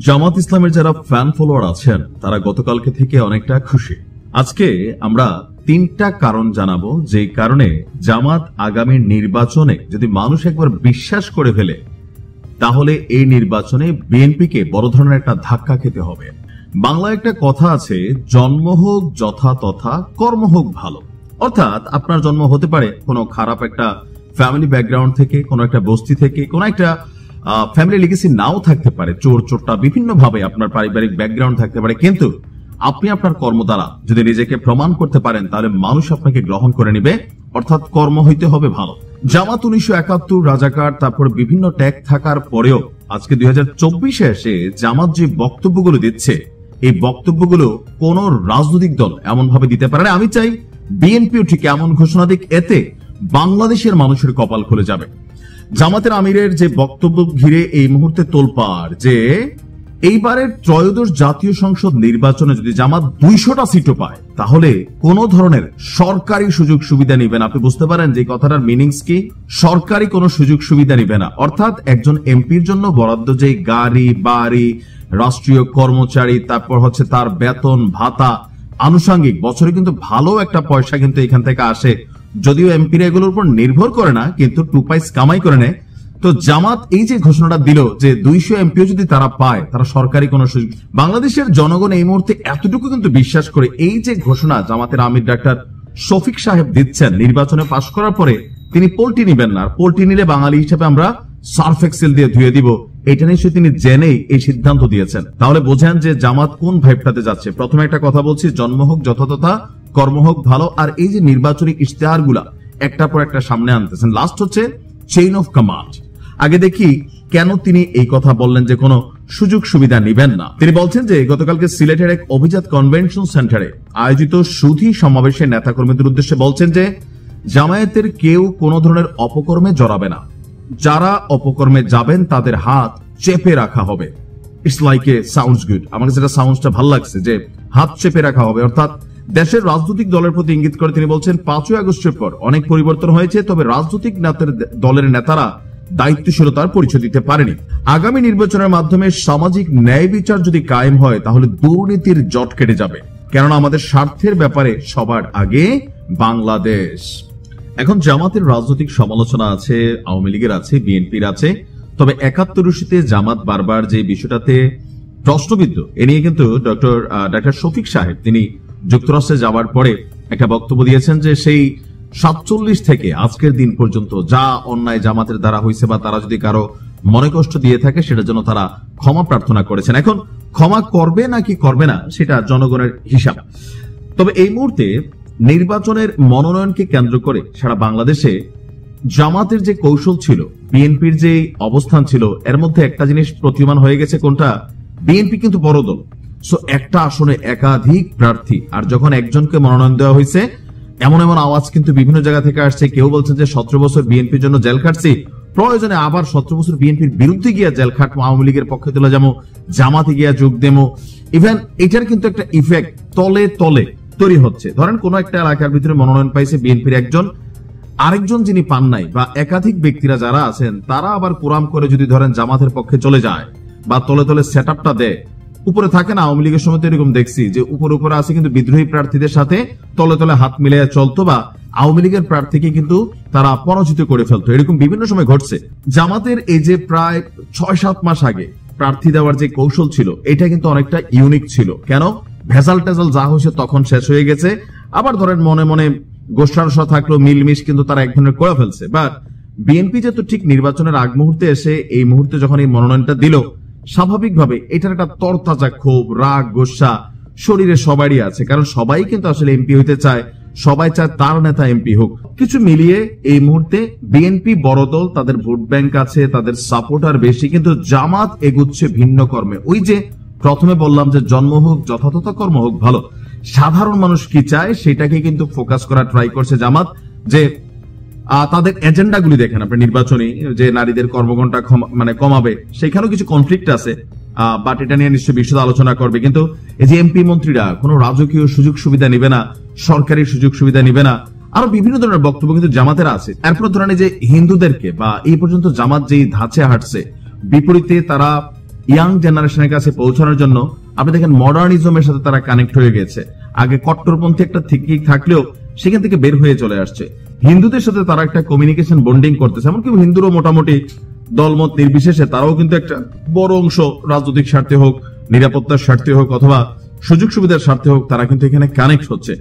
জামাত ইসলামের যারা fan follower আছেন তারা গতকালকে থেকে অনেকটা খুশি। আজকে আমরা তিনটা কারণ জানাবো যে কারণে জামাত আগামী নির্বাচনে যদি মানুষ একবার বিশ্বাস করে ফেলে তাহলে এই নির্বাচনে বিএনপিকে বড় ধরনের একটা ধাক্কা খেতে হবে। বাংলায় একটা কথা আছে, জন্ম হোক যথা তথা, কর্ম হোক ভালো। অর্থাৎ আপনার জন্ম হতে পারে কোনো খারাপ একটা ফ্যামিলি ব্যাকগ্রাউন্ড থেকে, কোনো একটা বস্তি থেকে, কোনো একটা ফ্যামিলি লিগেসি নাও থাকতে পারে, চোরটা বিভিন্ন ভাবে আপনার পারিবারিক ব্যাকগ্রাউন্ড থাকতে পারে, কিন্তু আপনি আপনার কর্ম দ্বারা যদি নিজেকে প্রমাণ করতে পারেন তাহলে মানুষ আপনাকে গ্রহণ করে নিবে। অর্থাৎ কর্ম হইতে হবে ভালো। জামাত 1971 রাজাকার, তারপর বিভিন্ন ট্যাগ থাকার পরেও আজকে 2024-এ এসে জামাত যে বক্তব্যগুলো দিচ্ছে, এই বক্তব্যগুলো কোন রাজনৈতিক দল এমন ভাবে দিতে পারে না। আমি চাই বিএনপিও ঠিক এমন ঘোষণা দিক, এতে বাংলাদেশের মানুষের কপাল খুলে যাবে। জামাতের আমিরের যে বক্তব্য ঘিরে এই মুহূর্তে তোলপাড় যে এইবারের ত্রয়োদশ জাতীয় সংসদ নির্বাচনে যদি জামাত 200টা সিটও পায় তাহলে কোন ধরনের সরকারি সুযোগ সুবিধা নিবে না। আপনি বুঝতে পারেন যে কথাটার মিনিংস কি? সরকারি কোনো সুযোগ সুবিধা নিবে না। অর্থাৎ একজন এমপির জন্য বরাদ্দ যে গাড়ি বাড়ি, রাষ্ট্রীয় কর্মচারী, তারপর হচ্ছে তার বেতন ভাতা, আনুষঙ্গিক বছরে কিন্তু ভালো একটা পয়সা কিন্তু এখান থেকে আসে। যদিও এমপিরা এগুলোর উপর নির্ভর করে না, কিন্তু 2 পয়সা কামাই করে নেয়। তো জামাত এই যে ঘোষণাটা দিল যে 200 এমপিও যদি তারা পায়, তারা সরকারি কোন সুযোগ, বাংলাদেশের জনগণ এই মুহূর্তে এতটুকু কিন্তু বিশ্বাস করে এই যে ঘোষণা জামাতের আমির ডাক্তার শফিক সাহেব দিচ্ছেন, নির্বাচনে পাশ করার পরে তিনি পোল্টি নিবেন না। পোল্টি নিলে বাঙালি হিসেবে আমরা সার্ফ এক্সেল দিয়ে ধুয়ে দিব, এটা নিশ্চয়ই তিনি জেনেই এই সিদ্ধান্ত দিয়েছেন। তাহলে বোঝেন যে জামাত কোন ভাইবটাতে যাচ্ছে। প্রথমে একটা কথা বলছি, জন্ম হোক যথাযথা, কর্ম হোক ভালো। আর এই যে নির্বাচনী ইশতেহার গুলা একটার পর একটা সামনে আনতেছেন, লাস্ট হচ্ছে চেইন অফ কমান্ড। আগে দেখি কেন তিনি এই কথা বললেন যে কোনো সুযোগ সুবিধা নিবেন না। তিনি বলছেন যে গতকালকে সিলেটের এক অভিজাত কনভেনশন সেন্টারে আয়োজিত সুধী সমাবেশে নেতাকর্মীদের উদ্দেশ্যে বলছেন যে জামায়াতের কেউ কোনো ধরনের অপকর্মে জড়াবে না, যারা অপকর্মে যাবেন তাদের হাত চেপে রাখা হবে। It's like a sounds good. আমার কাছে এটা সাউন্ডসটা ভালো লাগছে যে হাত চেপে রাখা হবে। অর্থাৎ দেশের রাজনৈতিক দলের প্রতি ইঙ্গিত করে তিনি বলছেন 5ই আগস্টের পর অনেক পরিবর্তন হয়েছে, তবে রাজনৈতিক দলের নেতারা দায়িত্বশীলতার পরিচয় দিতে পারেনি। আগামী নির্বাচনের মাধ্যমে সামাজিক ন্যায় বিচার যদি কায়েম হয় তাহলে দুর্নীতির জট কেটে যাবে, কেননা আমাদের স্বার্থের ব্যাপারে সবার আগে বাংলাদেশ। এখন জামাতের রাজনৈতিক সমালোচনা আছে, আওয়ামী লীগের আছে, বিএনপির আছে, তবে 71-তে জামাত বারবার যে বিষয়টাতে প্রশ্নবিদ্ধ, এ নিয়ে কিন্তু ডক্টর শফিক সাহেব তিনি যুক্তরাষ্ট্রে যাওয়ার পরে একটা বক্তব্য দিয়েছেন যে সেই 47 থেকে আজকের দিন পর্যন্ত যা অন্যায় জামাতের দ্বারা হয়েছে বা তারা যদি কারো মনে কষ্ট দিয়ে থাকে সেটার জন্য তারা ক্ষমা প্রার্থনা করেছেন। এখন ক্ষমা করবে নাকি করবে না সেটা জনগণের হিসাব। তবে এই মুহূর্তে নির্বাচনের মনোনয়নকে কেন্দ্র করে সারা বাংলাদেশে জামাতের যে কৌশল ছিল, বিএনপির যে অবস্থান ছিল, এর মধ্যে একটা জিনিস প্রতীয়মান হয়ে গেছে। কোনটা? বিএনপি কিন্তু বড় দল, সো একটা আসনে একাধিক প্রার্থী, আর যখন একজনকে মনোনয়ন দেওয়া হয়েছে এমন এমন আওয়াজ কিন্তু বিভিন্ন জায়গা থেকে আসছে। কেউ বলছেন যে 17 বছর বিএনপির জন্য জেল খাটছি, প্রয়োজনে আবার 17 বছর বিএনপির বিরুদ্ধে গিয়া জেল খাটবো, আওয়ামী লীগের পক্ষে তুলে যাবো, জামাতে গিয়া যোগ দেবো। ইভেন এটার কিন্তু একটা ইফেক্ট তলে তলে তৈরি হচ্ছে। ধরেন কোন একটা এলাকার ভিতরে মনোনয়ন পাইছে বিএনপির একজন, আরেকজন যিনি পান নাই, বা একাধিক ব্যক্তিরা যারা আছেন তারা আবার কোরাম করে যদি ধরেন জামাতের পক্ষে চলে যায় বা তলে তলে সেট আপটা দেয়, উপরে থাকে না, আওয়ামী লীগের সময় তো এরকম দেখছি যে উপরে আছে কিন্তু বিদ্রোহী প্রার্থীদের সাথে তলে তলে হাত মিলিয়ে চলতো, বা আওয়ামী লীগের প্রার্থীকে কিন্তু তারা পরাজিত করে ফেলতো। এরকম বিভিন্ন সময় ঘটছে। জামাতের এই যে প্রায় 6-7 মাস আগে প্রার্থী দেওয়ার যে কৌশল ছিল, এটা কিন্তু অনেকটা ইউনিক ছিল। কেন? ভেজাল টেজাল যা হয়েছে তখন শেষ হয়ে গেছে। আবার ধরেন মনে মনে গোষ্ঠারসা থাকলো, মিলমিশ কিন্তু তারা এক ধরনের করে ফেলছে। বাট বিএনপি যেহেতু ঠিক নির্বাচনের আগ মুহূর্তে এসে এই মুহূর্তে যখন এই মনোনয়নটা দিল, স্বাভাবিকভাবে এটার একটা তরতাজা ক্ষোভ, রাগ, গোসা শরীরে সবারই আছে। কারণ সবাই কিন্তু আসলে এমপি হইতে চায়, সবাই চায় তার নেতা এমপি হোক। কিছু মিলিয়ে এই মুহূর্তে বিএনপি বড় দল, তাদের ভোট ব্যাংক আছে, তাদের সাপোর্টার বেশি, কিন্তু জামাত এগুচ্ছে ভিন্ন কর্মে। ওই যে প্রথমে বললাম যে জন্ম হোক যথাযথ, কর্ম হোক ভালো। সাধারণ মানুষ কি চায় সেটাকে কিন্তু ফোকাস করা ট্রাই করছে জামাত, যে তাদের এজেন্ডাগুলি দেখেন আপনি নির্বাচনী, যে নারীদের কর্মঘণ্টা কমাবে, সেখানেও কিছু কনফ্লিক্ট আছে, বাট এটা নিয়ে নিশ্চয়ই বিশদ আলোচনা করবে। কিন্তু এই যে এমপি মন্ত্রীরা কোনো রাজকীয় সুযোগ সুবিধা নিবে না, সরকারি সুযোগ সুবিধা নিবে না, আরো বিভিন্ন ধরনের বক্তব্য কিন্তু জামাতের আছে। এরপর ধরেন যে হিন্দুদেরকে বা এই পর্যন্ত জামাত যেই ধাঁচে হাঁটছে, বিপরীতে তারা ইয়াং জেনারেশনের কাছে পৌঁছানোর জন্য আপনি দেখেন মডার্নিজমের সাথে তারা কানেক্ট হয়ে গেছে। আগে কট্টরপন্থী একটা থিঙ্কিং থাকলেও সেখান থেকে বের হয়ে চলে আসছে। হিন্দুদের সাথে তারা একটা কমিউনিকেশন বন্ডিং করতেছে, এমনকি হিন্দুরও মোটামুটি দলমত নির্বিশেষে তারাও কিন্তু একটা বড় অংশ রাজনৈতিক স্বার্থে হোক, নিরাপত্তার স্বার্থে হোক, অথবা সুযোগ সুবিধার স্বার্থে হোক, তারা কিন্তু এখানে কানেক্ট হচ্ছে।